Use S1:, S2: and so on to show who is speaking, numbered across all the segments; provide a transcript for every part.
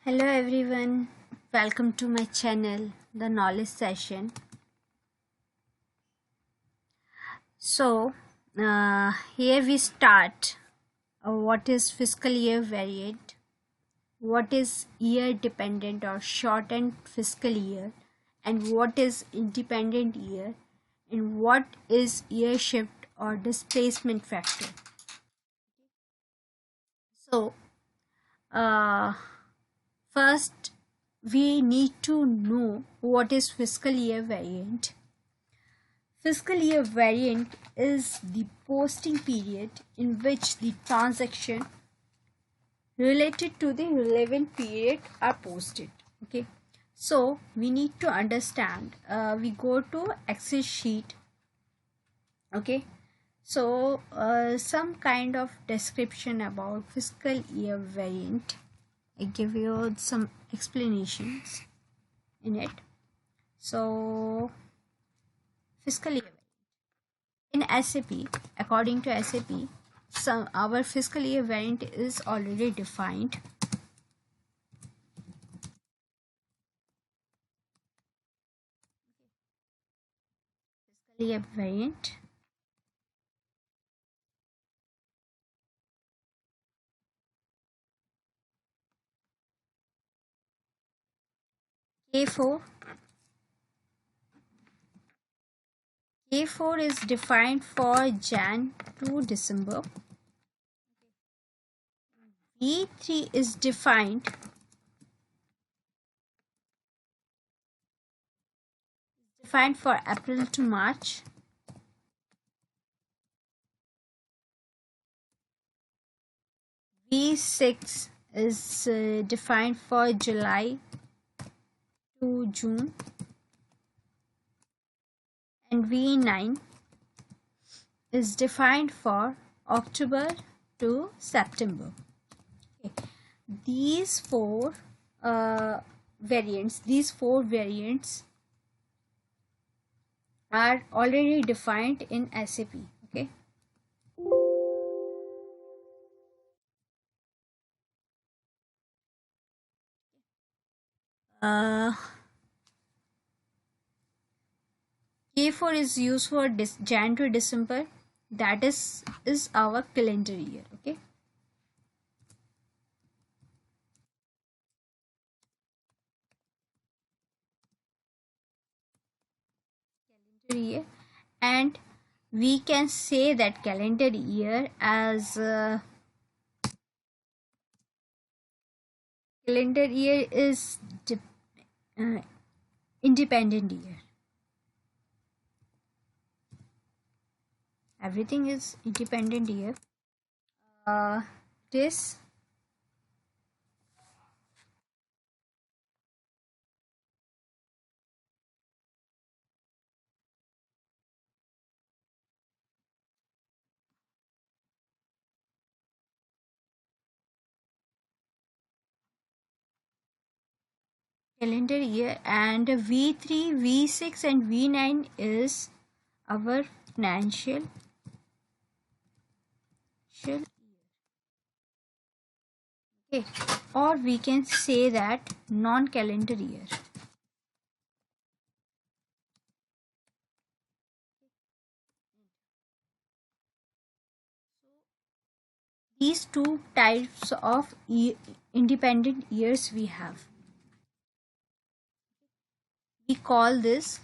S1: Hello everyone, welcome to my channel, the knowledge session. So, here we start. What is fiscal year variant? What is year dependent or shortened fiscal year? And what is independent year? And what is year shift or displacement factor? So, uh, first we need to know what is fiscal year variant. Fiscal year variant is the posting period in which the transaction related to the relevant period are posted. Okay, so we need to understand. We go to Excel sheet. Okay, so some kind of description about fiscal year variant. I give you some explanations in it. So fiscal year in SAP, according to SAP, our fiscal year variant is already defined. Fiscal year variant K4. K4 is defined for Jan to December. V3 is defined for April to March. V6 is defined for July to June, and V9 is defined for October to September. Okay. These four variants are already defined in SAP. Okay. K4 is used for Jan to December. That is our calendar year. Okay. Calendar year, and we can say that calendar year as calendar year is independent year. Everything is independent year. This calendar year, and V3, V6 and V9 is our financial year. Okay, or we can say that non-calendar year. These two types of independent years we have. We call this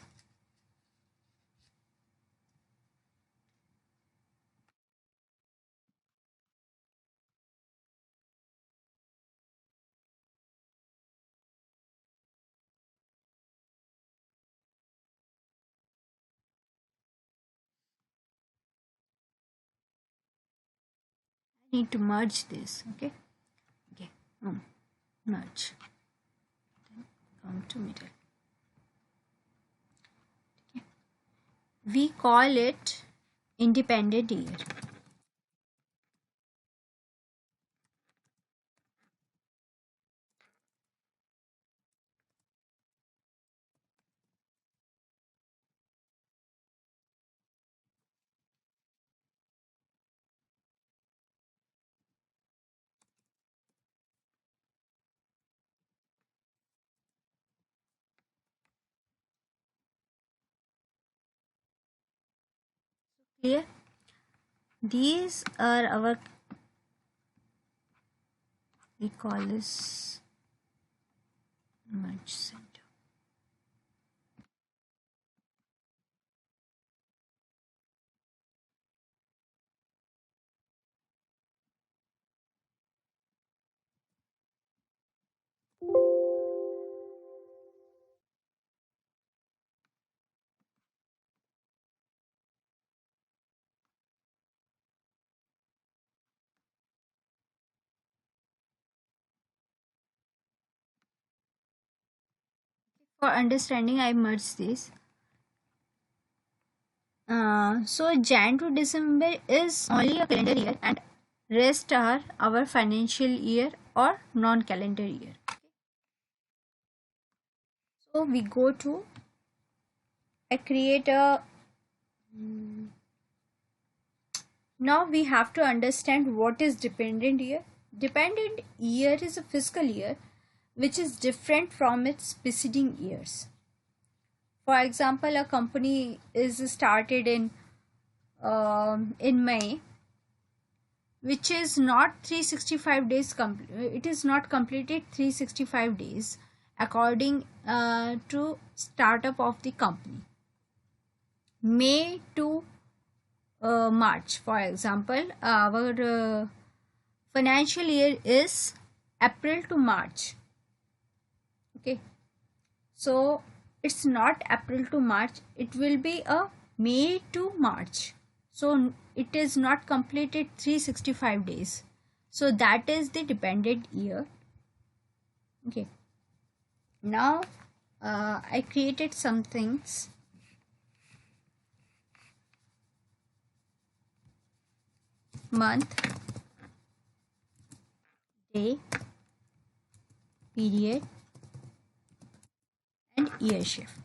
S1: I need to merge this. Okay. Merge. Come to middle. Okay. We call it independent year. Clear? These are our, we call this merge center. For understanding, I merged this. So Jan to December is only a calendar year, and rest are our financial year or non-calendar year. So we go to, I create a, now we have to understand what is dependent year. Dependent year is a fiscal year which is different from its preceding years. For example, a company is started in May, which is not 365 days it is not completed 365 days according to startup of the company. May to March, for example, our financial year is April to March. Okay, so it's not April to March, it will be a May to March. So it is not completed 365 days. So that is the dependent year. Okay. Now I created some things. Month, day, period, and year shift.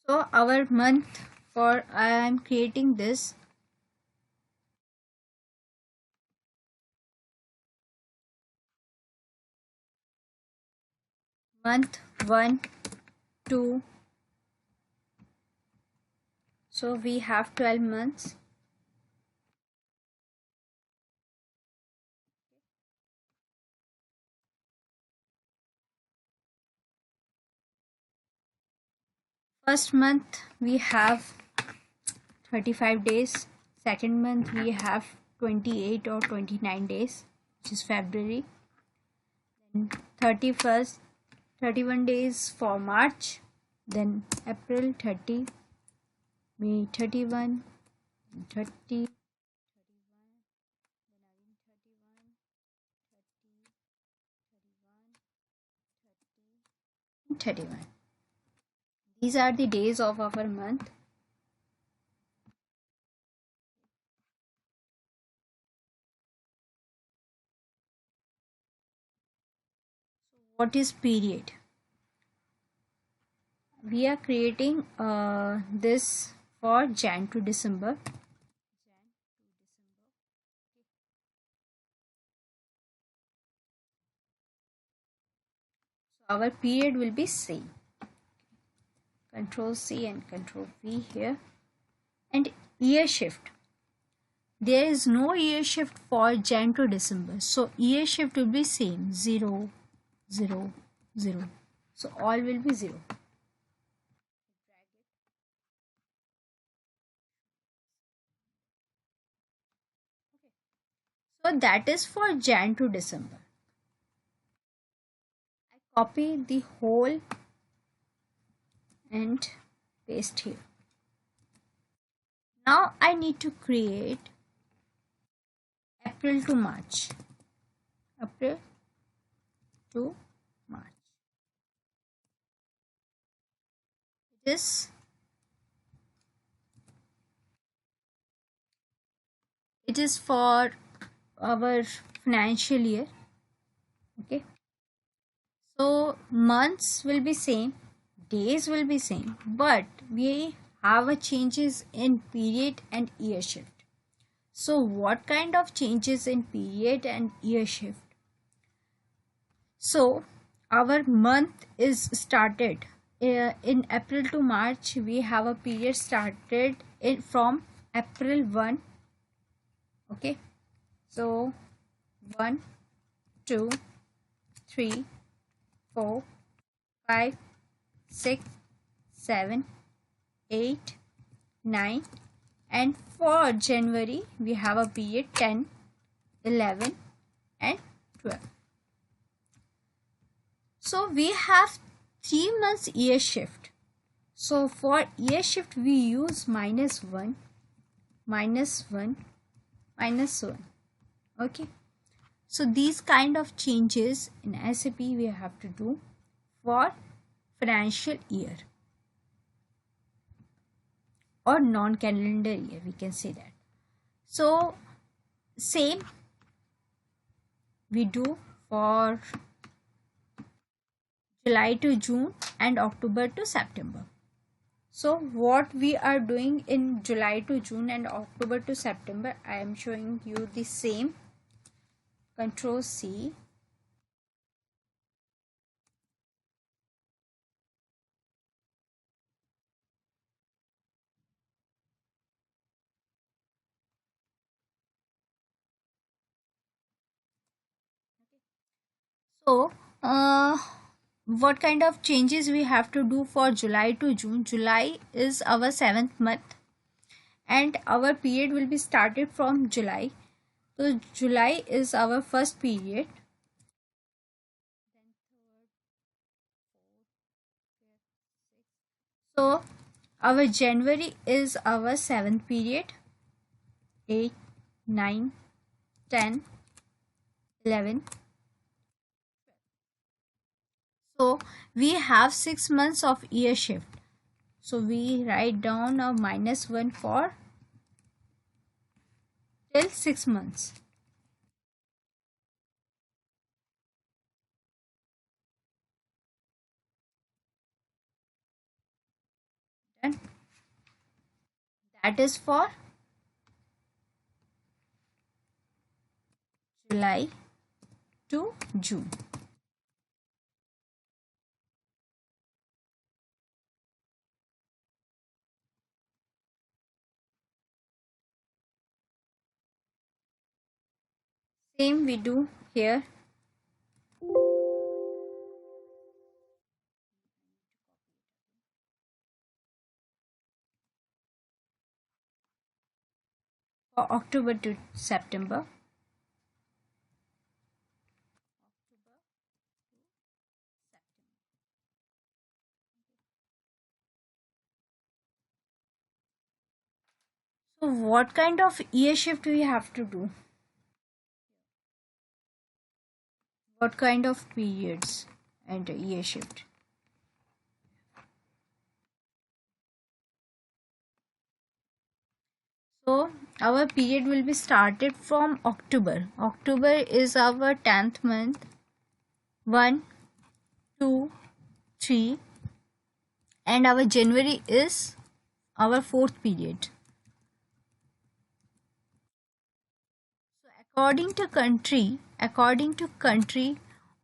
S1: So our month, for I am creating this month 1, 2. So we have 12 months. First month we have 35 days. Second month we have 28 or 29 days, which is February. Then 31st, 31 days for March. Then April 30, May 31, 30, 31. These are the days of our month. What is period? We are creating this for Jan to December. So our period will be same. Control C and Control V here. And year shift. There is no year shift for Jan to December. So year shift will be same, 0, 0, 0. So all will be 0. So that is for Jan to December. I copy the whole and paste here. Now I need to create April to March. April to March. It is for our financial year. Okay, so months will be same, days will be same, but we have a changes in period and year shift. So what kind of changes in period and year shift? So our month is started in April to March. We have a period started from April 1. Okay, so 1, 2, 3, 4, 5, 6, 7, 8, 9, and for January we have a period 10, 11, and 12. So we have 3 months year shift. So for year shift we use -1, -1, -1. Okay. So these kind of changes in SAP we have to do for financial year or non-calendar year, we can say that. So same we do for July to June and October to September. So what we are doing in July to June and October to September, I am showing you the same. Control C. So what kind of changes we have to do for July to June? July is our 7th month and our period will be started from July. So July is our first period. So our January is our 7th period. 8, 9, 10, 11. So we have 6 months of year shift. So we write down a -1 for till 6 months. Done. That is for July to June. Same we do here. For October to September. So what kind of year shift we have to do? What kind of periods and year shift? So our period will be started from October. October is our 10th month. 1, 2, 3, and our January is our 4th period. So according to country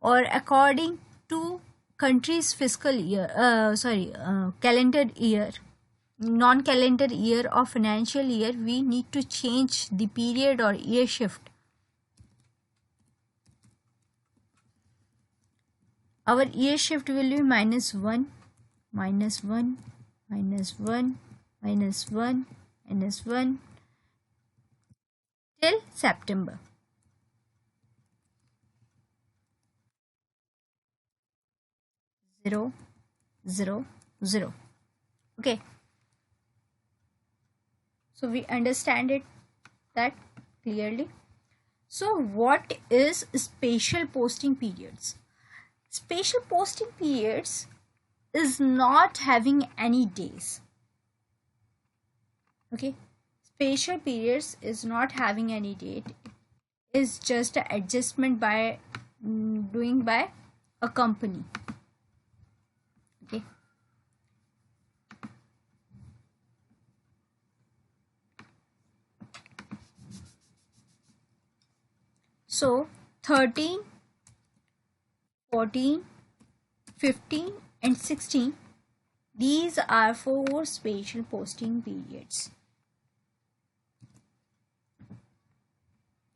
S1: or according to country's fiscal year, calendar year, non-calendar year or financial year, we need to change the period or year shift. Our year shift will be -1, -1, -1, -1, -1 till September. 0, 0, 0. Okay. So we understand it that clearly. So what is spatial posting periods? Spatial posting periods is not having any days. Okay. Spatial periods is not having any date. is just an adjustment by doing by a company. Okay. So 13, 14, 15 and 16, these are 4 spatial posting periods.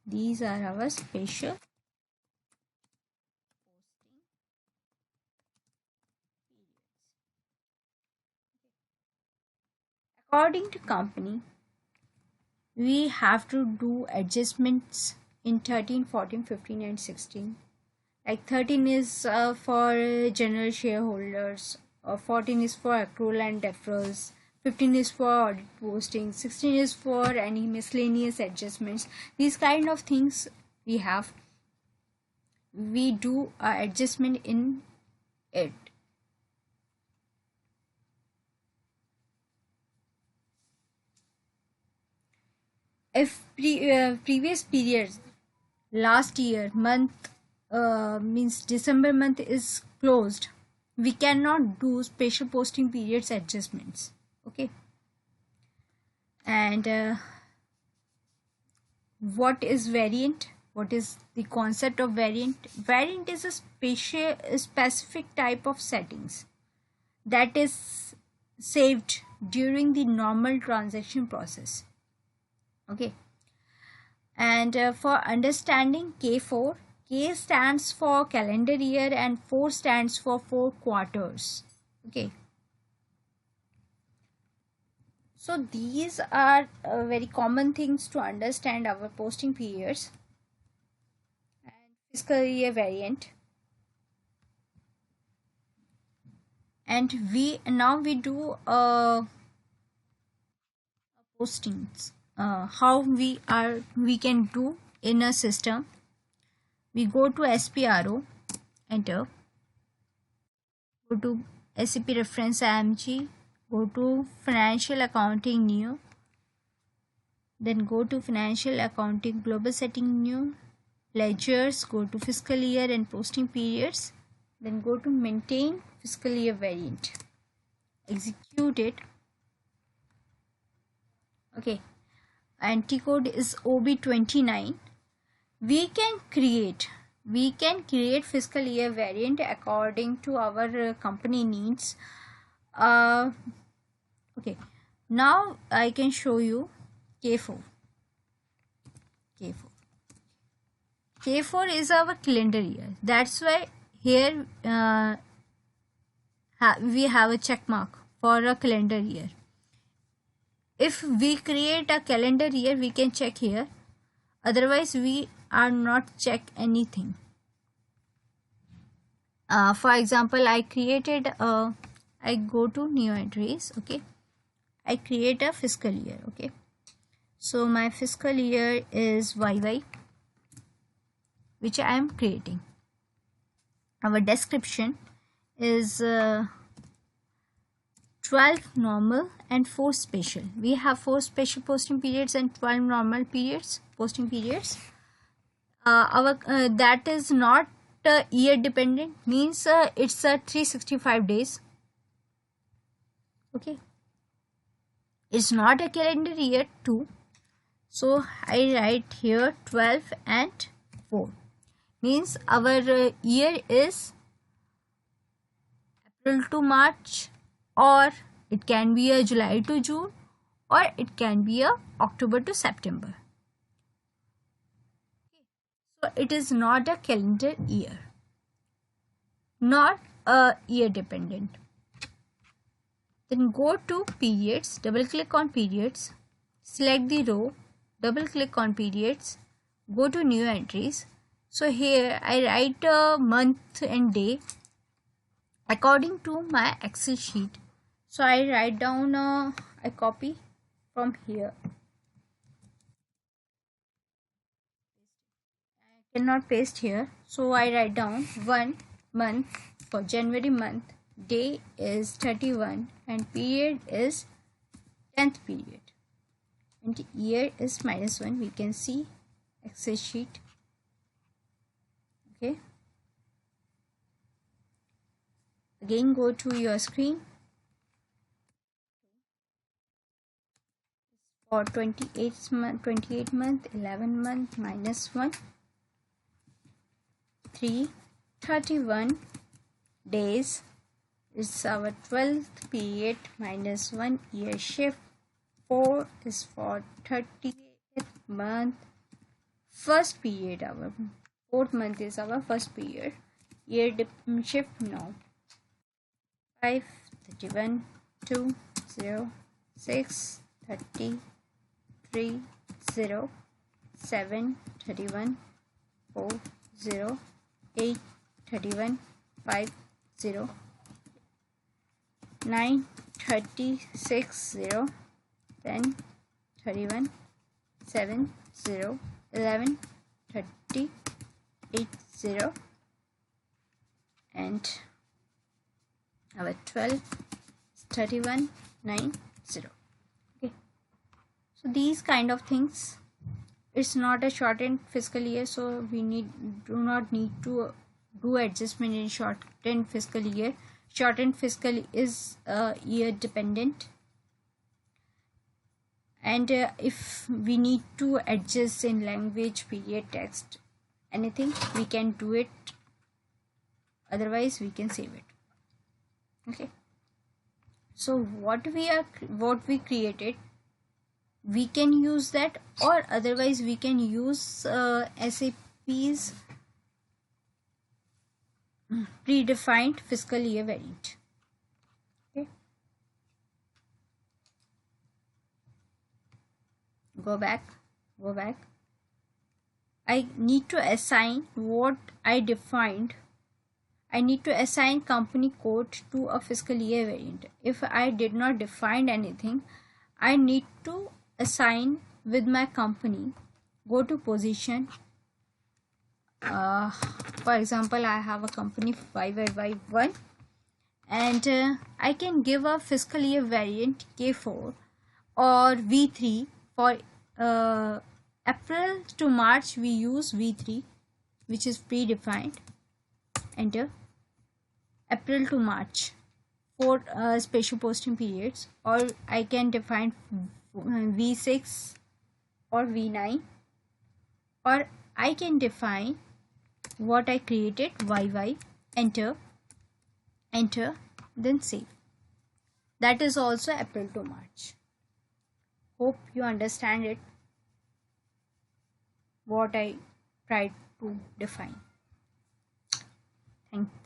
S1: These are our spatial posting periods. According to company, we have to do adjustments in 13, 14, 15 and 16. Like 13 is for general shareholders, 14 is for accrual and deferrals, 15 is for audit posting, 16 is for any miscellaneous adjustments. These kind of things we have. We do adjustment in it. If previous periods, last year month, means December month is closed, we cannot do spatial posting periods adjustments. Okay. And what is variant? What is the concept of variant? Variant is a specific type of settings that is saved during the normal transaction process. Okay. And for understanding K4, K stands for calendar year and 4 stands for 4 quarters. Okay. So these are very common things to understand our posting periods. And fiscal year variant. And we do postings. How we can do in a system. We go to SPRO, enter, go to SAP reference IMG, go to financial accounting new, then go to financial accounting global setting new, ledgers, go to fiscal year and posting periods, then go to maintain fiscal year variant, execute it. Okay, anti-code is OB29. We can create fiscal year variant according to our company needs. Okay, now I can show you K4. K4 is our calendar year. That's why here we have a check mark for a calendar year. If we create a calendar year, we can check here. Otherwise, we are not check anything. For example, I created I go to new entries. Okay, I create a fiscal year. Okay, so my fiscal year is YY, which I am creating. Our description is 12 normal and 4 spatial. We have 4 spatial posting periods and 12 normal posting periods. That is not year dependent, means it's 365 days. Okay, it's not a calendar year too. So I write here 12 and 4, means our year is April to March, or it can be a July to June, or it can be a October to September. So it is not a calendar year, not a year dependent. Then go to periods, double click on periods, select the row, double click on periods, go to new entries. So here I write a month and day according to my Excel sheet. So I write down I copy from here. I cannot paste here, so I write down 1 month. For January month, day is 31 and period is 10th period, and year is -1. We can see Excel sheet. Okay, again go to your screen. For 28 month, 11 month minus 1, 3, 31 days is our 12th period minus 1 year shift. 4 is for 30th month, first period. Our 4th month is our first period. Year shift now. 5, 31, 2, 0, 6, 30, 3, 0, 7, 31, 4, 0, 8, 31, 5, 0, 9, 36, 0, 10, 31, 7, 0, 11, 30, 8, 0, and our 12 is 31, 9, 0. Okay, so these kind of things, it's not a shortened fiscal year, so we do not need to do adjustment in shortened fiscal year. Shortened fiscal is year dependent, and if we need to adjust in language, period, text, anything, we can do it. Otherwise we can save it. Okay, so what we created, we can use that, or otherwise we can use SAP's predefined fiscal year variant. Okay, go back. I need to assign what I defined. I need to assign company code to a fiscal year variant. If I did not define anything, I need to assign with my company. Go to position. For example, I have a company 5Y1, and I can give a fiscal year variant K4 or V3. For April to March, we use V3, which is predefined. Enter. April to March for special posting periods, or I can define V6 or V9, or I can define what I created, YY. Enter, then save. That is also April to March. Hope you understand it, what I tried to define. Thank you.